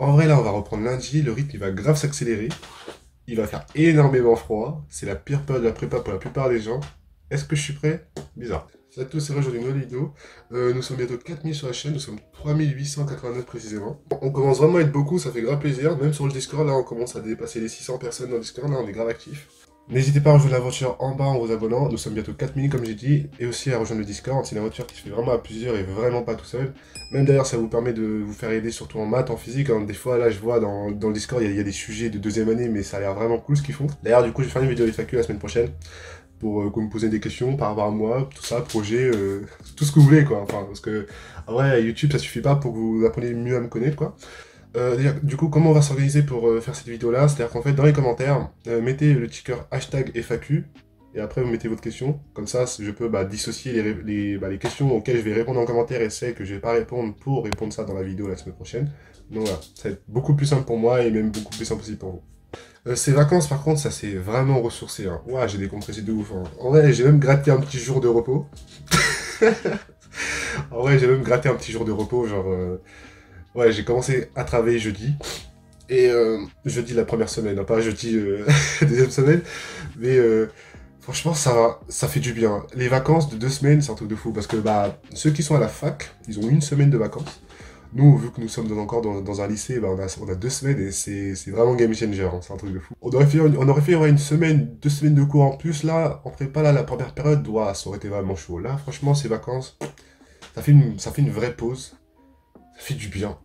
En vrai, là, on va reprendre lundi, le rythme, il va grave s'accélérer. Il va faire énormément froid. C'est la pire période de la prépa pour la plupart des gens. Est-ce que je suis prêt? Bizarre. Salut à tous, c'est aujourd'hui une nouvelle vidéo. Nous sommes bientôt 4000 sur la chaîne, nous sommes 3889 précisément. On commence vraiment à être beaucoup, ça fait grave plaisir. Même sur le Discord, là, on commence à dépasser les 600 personnes dans le Discord, là, on est grave actifs. N'hésitez pas à rejoindre l'aventure en bas en vous abonnant, nous sommes bientôt 4000 comme j'ai dit, et aussi à rejoindre le Discord, c'est une aventure qui se fait vraiment à plusieurs et vraiment pas tout seul. Même d'ailleurs ça vous permet de vous faire aider surtout en maths, en physique, hein. Des fois là je vois dans le Discord il y a des sujets de deuxième année mais ça a l'air vraiment cool ce qu'ils font. D'ailleurs du coup je vais faire une vidéo FAQ la semaine prochaine pour que vous me posez des questions par rapport à moi, tout ça, projet, tout ce que vous voulez quoi, enfin parce que en vrai YouTube ça suffit pas pour que vous appreniez mieux à me connaître quoi. Du coup, comment on va s'organiser pour faire cette vidéo-là? C'est-à-dire qu'en fait, dans les commentaires, mettez le ticker hashtag FAQ, et après vous mettez votre question. Comme ça, je peux dissocier les questions auxquelles je vais répondre en commentaire et celles que je vais pas répondre pour répondre ça dans la vidéo la semaine prochaine. Donc voilà, ça va être beaucoup plus simple pour moi et même beaucoup plus simple aussi pour vous. Ces vacances, par contre, ça c'est vraiment ressourcé. Hein. Ouah, j'ai décompressé de ouf. Hein. En vrai, j'ai même gratté un petit jour de repos. En vrai, j'ai même gratté un petit jour de repos, genre... Ouais, j'ai commencé à travailler jeudi. Et jeudi la première semaine, hein, pas jeudi la deuxième semaine. Mais franchement, ça fait du bien. Les vacances de 2 semaines, c'est un truc de fou. Parce que ceux qui sont à la fac, ils ont une semaine de vacances. Nous, vu que nous sommes encore dans un lycée, on a 2 semaines et c'est vraiment game changer. Hein, c'est un truc de fou. On aurait fait ouais, une semaine, 2 semaines de cours en plus. Là, en prépa, là, la première période, ouah, ça aurait été vraiment chaud. Là, franchement, ces vacances, ça fait une vraie pause. Ça fait du bien.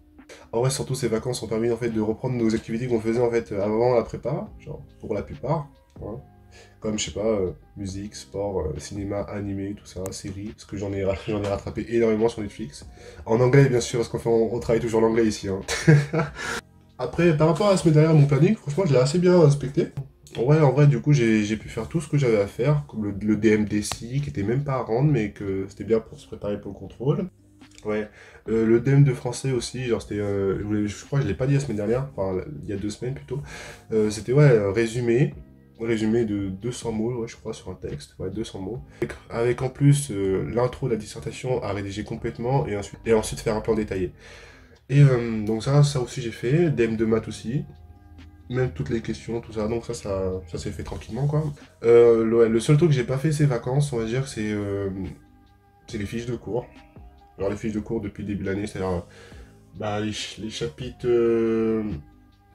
En vrai, surtout ces vacances ont permis en fait de reprendre nos activités qu'on faisait en fait avant la prépa, genre pour la plupart, hein. Comme je sais pas, musique, sport, cinéma, animé, tout ça, séries, parce que j'en ai rattrapé énormément sur Netflix. En anglais bien sûr, parce on travaille toujours l'anglais ici. Hein. Après, par rapport à la semaine dernière, mon planning, franchement, je l'ai assez bien respecté. Ouais, en vrai, du coup, j'ai pu faire tout ce que j'avais à faire, comme le DMDC, qui était même pas à rendre, mais que c'était bien pour se préparer pour le contrôle. Ouais, le DM de français aussi, genre c'était, je crois que je l'ai pas dit la semaine dernière, enfin il y a 2 semaines plutôt. C'était ouais, résumé de 200 mots, ouais, je crois, sur un texte, ouais, 200 mots. Avec en plus l'intro de la dissertation à rédiger complètement et ensuite faire un plan détaillé. Et donc ça aussi j'ai fait, DM de maths aussi, même toutes les questions, tout ça, donc ça s'est fait tranquillement quoi. Le seul truc que j'ai pas fait ces vacances, on va dire, c'est les fiches de cours. Alors les fiches de cours depuis le début de l'année, c'est-à-dire les chapitres...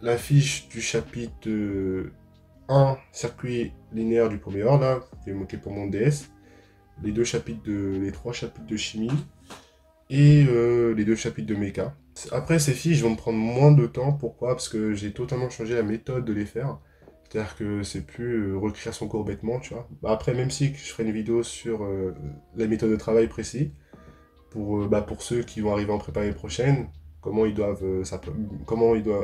la fiche du chapitre 1, circuit linéaire du premier ordre, là, qui est moqué pour mon DS. Les 3 chapitres de chimie. Et les 2 chapitres de méca. Après, ces fiches vont me prendre moins de temps. Pourquoi? Parce que j'ai totalement changé la méthode de les faire. C'est-à-dire que c'est plus recréer son cours bêtement, tu vois. Après, même si je ferai une vidéo sur la méthode de travail précis, pour ceux qui vont arriver en prépa l'année prochaine, comment ils doivent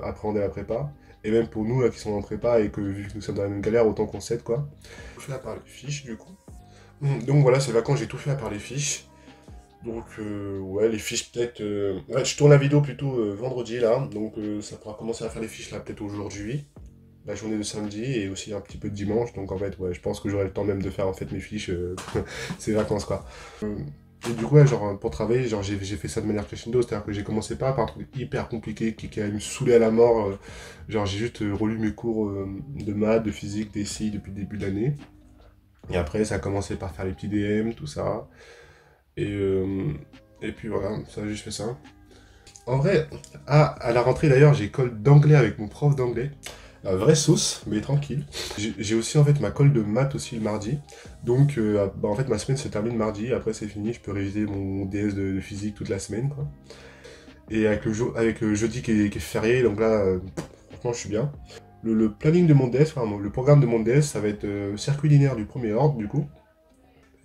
appréhender la prépa. Et même pour nous là, qui sont en prépa et que vu que nous sommes dans la même galère, autant qu'on s'aide quoi. Tout fait à part les fiches du coup. Donc voilà, ces vacances j'ai tout fait à part les fiches. Donc ouais, les fiches peut-être... Ouais, je tourne la vidéo plutôt vendredi là, donc ça pourra commencer à faire les fiches là peut-être aujourd'hui. La journée de samedi et aussi un petit peu de dimanche, donc en fait ouais, je pense que j'aurai le temps même de faire en fait mes fiches ces vacances quoi. Et du coup, ouais, genre, pour travailler, genre, j'ai fait ça de manière crescendo, c'est-à-dire que j'ai commencé pas par un truc hyper compliqué qui allait me saouler à la mort. Genre, j'ai juste relu mes cours de maths, de physique, des SI depuis le début de l'année. Et après, ça a commencé par faire les petits DM, tout ça. Et, euh, et puis voilà, ça a juste fait ça. En vrai, à la rentrée d'ailleurs, j'ai école d'anglais avec mon prof d'anglais. Vraie sauce, mais tranquille. J'ai aussi en fait ma colle de maths aussi le mardi. Donc en fait ma semaine se termine mardi, après c'est fini, je peux réviser mon DS de physique toute la semaine quoi. Et avec le jeudi qui est férié, donc là franchement je suis bien. Le planning de mon DS, enfin le programme de mon DS, ça va être circuit linéaire du premier ordre du coup.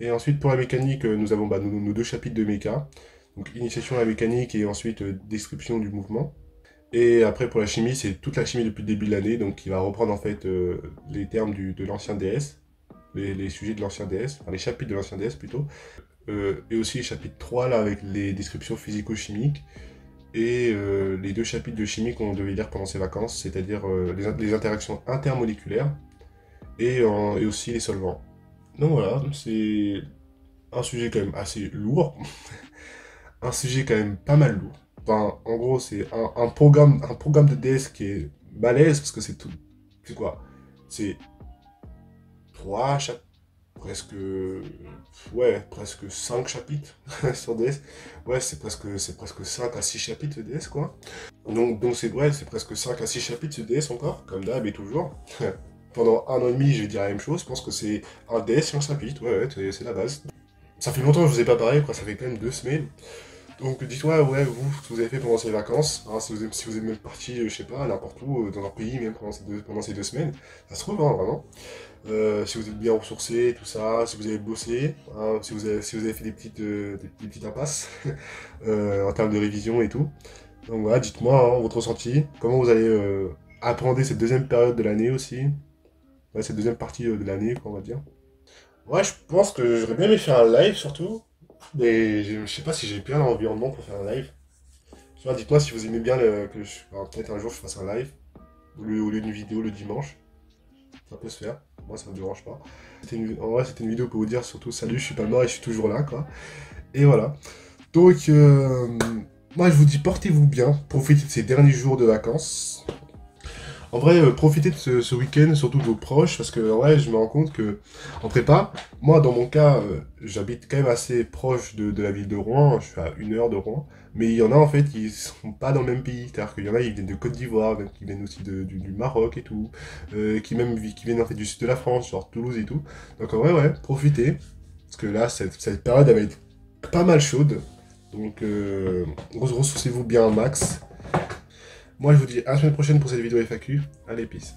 Et ensuite pour la mécanique, nous avons nos 2 chapitres de méca. Donc initiation à la mécanique et ensuite description du mouvement. Et après, pour la chimie, c'est toute la chimie depuis le début de l'année, donc qui va reprendre en fait les termes de l'ancien DS, les sujets de l'ancien DS, enfin les chapitres de l'ancien DS plutôt, et aussi les chapitres 3 là avec les descriptions physico-chimiques, et les 2 chapitres de chimie qu'on devait lire pendant ces vacances, c'est-à-dire les interactions intermoléculaires et aussi les solvants. Donc voilà, c'est un sujet quand même assez lourd, un sujet quand même pas mal lourd. Enfin, en gros, c'est un programme de DS qui est balèze parce que c'est tout. C'est quoi? C'est 3 chapitres, presque. Ouais, presque 5 chapitres sur DS. Ouais, c'est presque 5 à 6 chapitres de DS, quoi. Donc c'est ouais, c'est presque 5 à 6 chapitres de DS encore, comme d'hab et toujours. Pendant un an et demi, je vais dire la même chose. Je pense que c'est un DS et un chapitre, ouais, ouais, c'est la base. Ça fait longtemps que je vous ai pas parlé, quoi. Ça fait quand même 2 semaines. Donc dites-moi, ouais, vous, ce que vous avez fait pendant ces vacances, hein, si vous êtes même parti, je sais pas, n'importe où, dans un pays, même pendant ces 2 semaines, ça se trouve, hein, vraiment. Si vous êtes bien ressourcé, tout ça, si vous avez bossé, hein, si vous avez fait des petites impasses en termes de révision et tout. Donc voilà, dites-moi hein, votre ressenti, comment vous allez appréhender cette deuxième période de l'année aussi, ouais, cette deuxième partie de l'année, quoi, on va dire. Ouais, je pense que j'aurais bien aimé faire un live surtout, mais je sais pas si j'ai bien l'environnement pour faire un live. Je sais pas, dites-moi si vous aimez bien enfin, peut-être un jour je fasse un live, au lieu d'une vidéo le dimanche. Ça peut se faire, moi ça me dérange pas. En vrai, c'était une vidéo pour vous dire surtout salut, je suis pas mort et je suis toujours là, quoi. Et voilà. Donc, moi je vous dis portez-vous bien, profitez de ces derniers jours de vacances. En vrai, profitez de ce week-end, surtout de vos proches, parce que en vrai, je me rends compte que en prépa, moi dans mon cas, j'habite quand même assez proche de la ville de Rouen, je suis à 1 heure de Rouen, mais il y en a en fait qui sont pas dans le même pays, c'est-à-dire qu'il y en a ils viennent de Côte d'Ivoire, même qui viennent aussi du Maroc et tout, qui viennent en fait du sud de la France, genre Toulouse et tout. Donc en vrai, ouais, profitez, parce que là, cette période elle va être pas mal chaude, donc ressourcez-vous bien un max. Moi, je vous dis à la semaine prochaine pour cette vidéo FAQ. Allez, peace.